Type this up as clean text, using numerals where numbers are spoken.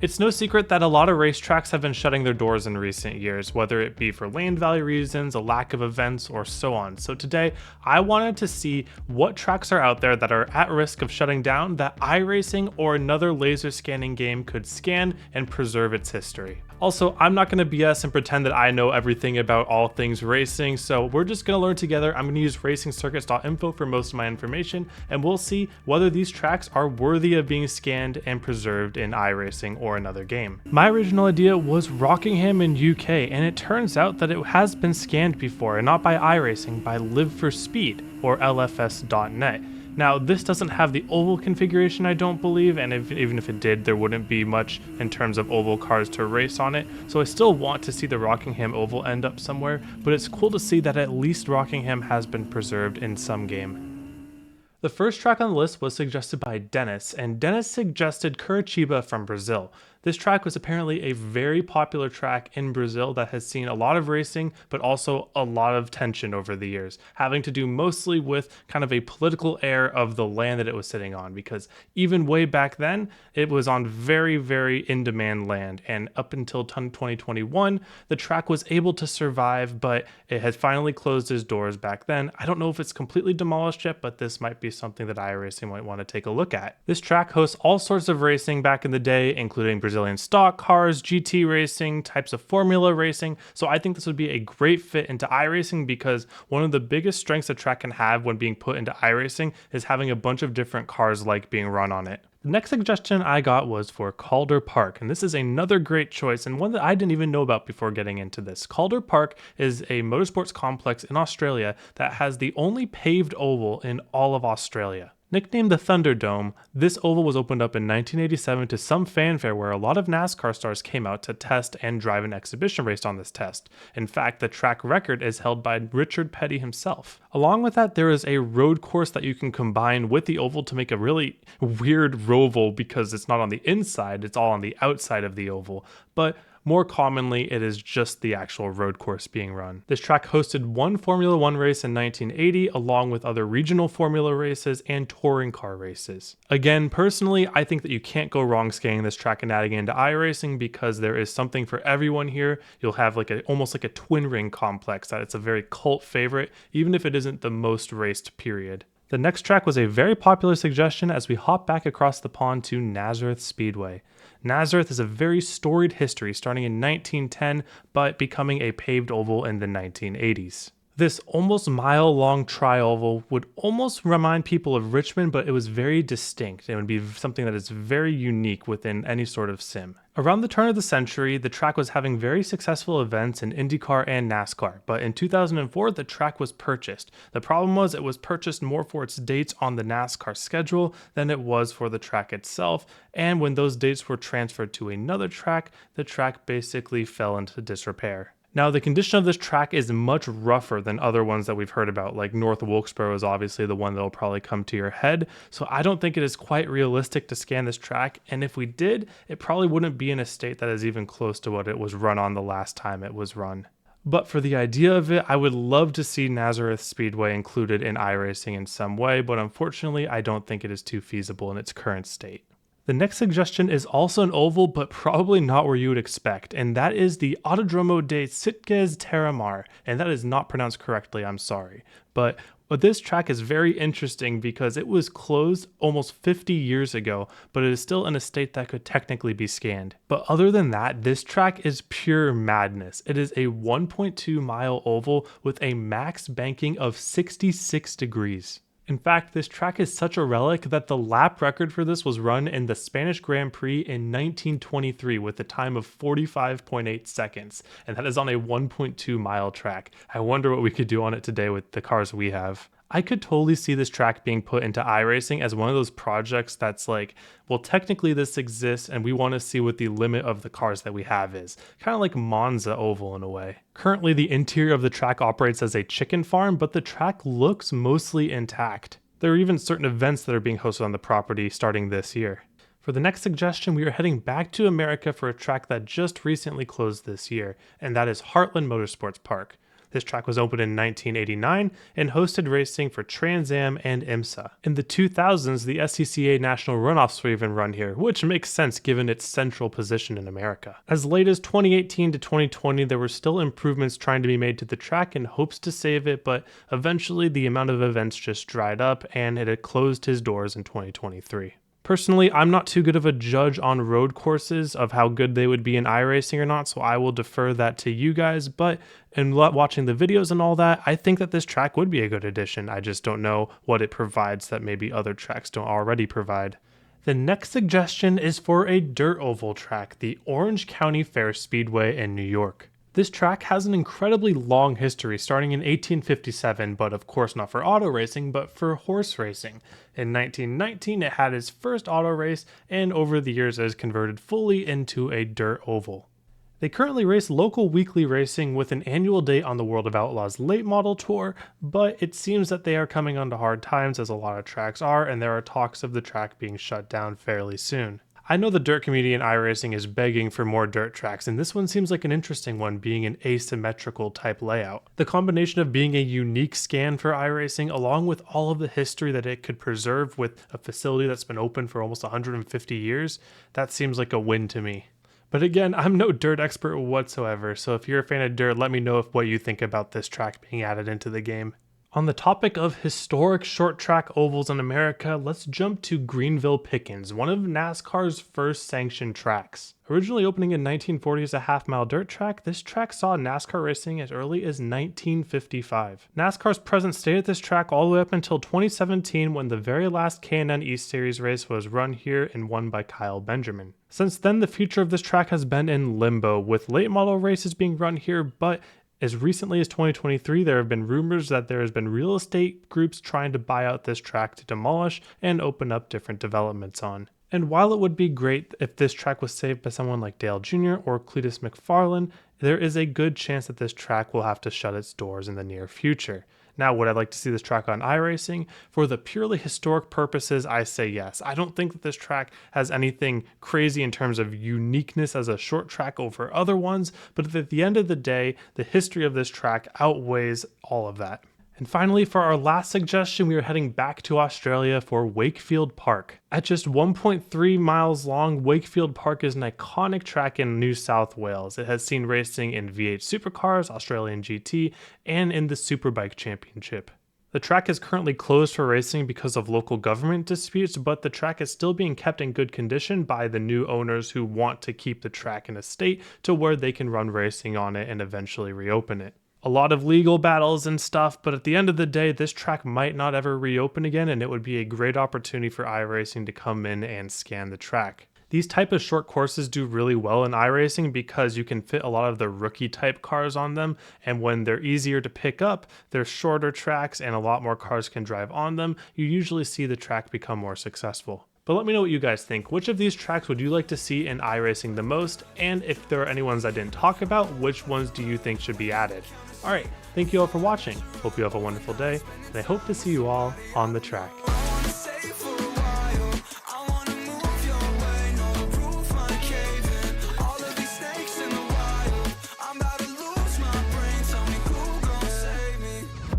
It's no secret that a lot of racetracks have been shutting their doors in recent years, whether it be for land value reasons, a lack of events, or so on. So today, I wanted to see what tracks are out there that are at risk of shutting down that iRacing or another laser scanning game could scan and preserve its history. Also, I'm not going to BS and pretend that I know everything about all things racing, so we're just going to learn together. I'm going to use racingcircuits.info for most of my information, and we'll see whether these tracks are worthy of being scanned and preserved in iRacing or another game. My original idea was Rockingham in UK, and it turns out that it has been scanned before, and not by iRacing, by Live for Speed, or LFS.net. Now, this doesn't have the oval configuration, I don't believe, and even if it did, there wouldn't be much in terms of oval cars to race on it, so I still want to see the Rockingham oval end up somewhere, but it's cool to see that at least Rockingham has been preserved in some game. The first track on the list was suggested by Dennis, and Dennis suggested Curitiba from Brazil. This track was apparently a very popular track in Brazil that has seen a lot of racing, but also a lot of tension over the years, having to do mostly with kind of a political air of the land that it was sitting on, because even way back then, it was on very, very in-demand land, and up until 2021, the track was able to survive, but it had finally closed its doors back then. I don't know if it's completely demolished yet, but this might be something that iRacing might want to take a look at. This track hosts all sorts of racing back in the day, including Brazilian stock cars, GT racing, types of formula racing, so I think this would be a great fit into iRacing because one of the biggest strengths a track can have when being put into iRacing is having a bunch of different cars like being run on it. The next suggestion I got was for Calder Park, and this is another great choice and one that I didn't even know about before getting into this. Calder Park is a motorsports complex in Australia that has the only paved oval in all of Australia. Nicknamed the Thunderdome, this oval was opened up in 1987 to some fanfare where a lot of NASCAR stars came out to test and drive an exhibition race on this test. In fact, the track record is held by Richard Petty himself. Along with that, there is a road course that you can combine with the oval to make a really weird roval because it's not on the inside, it's all on the outside of the oval. But more commonly, it is just the actual road course being run. This track hosted one Formula One race in 1980, along with other regional Formula races and touring car races. Again, personally, I think that you can't go wrong scanning this track and adding it into iRacing because there is something for everyone here. You'll have almost like a twin ring complex that it's a very cult favorite, even if it isn't the most raced period. The next track was a very popular suggestion as we hop back across the pond to Nazareth Speedway. Nazareth is a very storied history starting in 1910 but becoming a paved oval in the 1980s. This almost mile-long tri-oval would almost remind people of Richmond, but it was very distinct. It would be something that is very unique within any sort of sim. Around the turn of the century, the track was having very successful events in IndyCar and NASCAR, but in 2004, the track was purchased. The problem was it was purchased more for its dates on the NASCAR schedule than it was for the track itself, and when those dates were transferred to another track, the track basically fell into disrepair. Now, the condition of this track is much rougher than other ones that we've heard about, like North Wilkesboro is obviously the one that will probably come to your head, so I don't think it is quite realistic to scan this track, and if we did, it probably wouldn't be in a state that is even close to what it was run on the last time it was run. But for the idea of it, I would love to see Nazareth Speedway included in iRacing in some way, but unfortunately, I don't think it is too feasible in its current state. The next suggestion is also an oval, but probably not where you would expect, and that is the Autodromo de Sitz Teramar, and that is not pronounced correctly, I'm sorry. But this track is very interesting because it was closed almost 50 years ago, but it is still in a state that could technically be scanned. But other than that, this track is pure madness. It is a 1.2 mile oval with a max banking of 66 degrees. In fact, this track is such a relic that the lap record for this was run in the Spanish Grand Prix in 1923 with a time of 45.8 seconds, and that is on a 1.2 mile track. I wonder what we could do on it today with the cars we have. I could totally see this track being put into iRacing as one of those projects that's like, well, technically this exists and we want to see what the limit of the cars that we have is. Kind of like Monza Oval in a way. Currently, the interior of the track operates as a chicken farm, but the track looks mostly intact. There are even certain events that are being hosted on the property starting this year. For the next suggestion, we are heading back to America for a track that just recently closed this year, and that is Heartland Motorsports Park. This track was opened in 1989 and hosted racing for Trans Am and IMSA. In the 2000s, the SCCA national runoffs were even run here, which makes sense given its central position in America. As late as 2018 to 2020, there were still improvements trying to be made to the track in hopes to save it, but eventually the amount of events just dried up and it had closed his doors in 2023. Personally, I'm not too good of a judge on road courses of how good they would be in iRacing or not, so I will defer that to you guys, but in watching the videos and all that, I think that this track would be a good addition. I just don't know what it provides that maybe other tracks don't already provide. The next suggestion is for a dirt oval track, the Orange County Fair Speedway in New York. This track has an incredibly long history, starting in 1857, but of course not for auto racing, but for horse racing. In 1919, it had its first auto race, and over the years it has converted fully into a dirt oval. They currently race local weekly racing with an annual date on the World of Outlaws late model tour, but it seems that they are coming onto hard times as a lot of tracks are, and there are talks of the track being shut down fairly soon. I know the dirt community in iRacing is begging for more dirt tracks, and this one seems like an interesting one, being an asymmetrical type layout. The combination of being a unique scan for iRacing, along with all of the history that it could preserve with a facility that's been open for almost 150 years, that seems like a win to me. But again, I'm no dirt expert whatsoever, so if you're a fan of dirt, let me know what you think about this track being added into the game. On the topic of historic short track ovals in America, let's jump to Greenville Pickens, one of NASCAR's first sanctioned tracks. Originally opening in 1940 as a half-mile dirt track, this track saw NASCAR racing as early as 1955. NASCAR's presence stayed at this track all the way up until 2017 when the very last K&N East Series race was run here and won by Kyle Benjamin. Since then, the future of this track has been in limbo, with late model races being run here, but as recently as 2023, there have been rumors that there has been real estate groups trying to buy out this track to demolish and open up different developments on. And while it would be great if this track was saved by someone like Dale Jr. or Cletus McFarlane, there is a good chance that this track will have to shut its doors in the near future. Now, would I like to see this track on iRacing? For the purely historic purposes, I say yes. I don't think that this track has anything crazy in terms of uniqueness as a short track over other ones, but at the end of the day, the history of this track outweighs all of that. And finally, for our last suggestion, we are heading back to Australia for Wakefield Park. At just 1.3 miles long, Wakefield Park is an iconic track in New South Wales. It has seen racing in V8 Supercars, Australian GT, and in the Superbike Championship. The track is currently closed for racing because of local government disputes, but the track is still being kept in good condition by the new owners who want to keep the track in a state to where they can run racing on it and eventually reopen it. A lot of legal battles and stuff, but at the end of the day, this track might not ever reopen again, and it would be a great opportunity for iRacing to come in and scan the track. These type of short courses do really well in iRacing because you can fit a lot of the rookie type cars on them, and when they're easier to pick up, they're shorter tracks and a lot more cars can drive on them, you usually see the track become more successful. But let me know what you guys think. Which of these tracks would you like to see in iRacing the most? And if there are any ones I didn't talk about, which ones do you think should be added? Alright, thank you all for watching. Hope you have a wonderful day, and I hope to see you all on the track.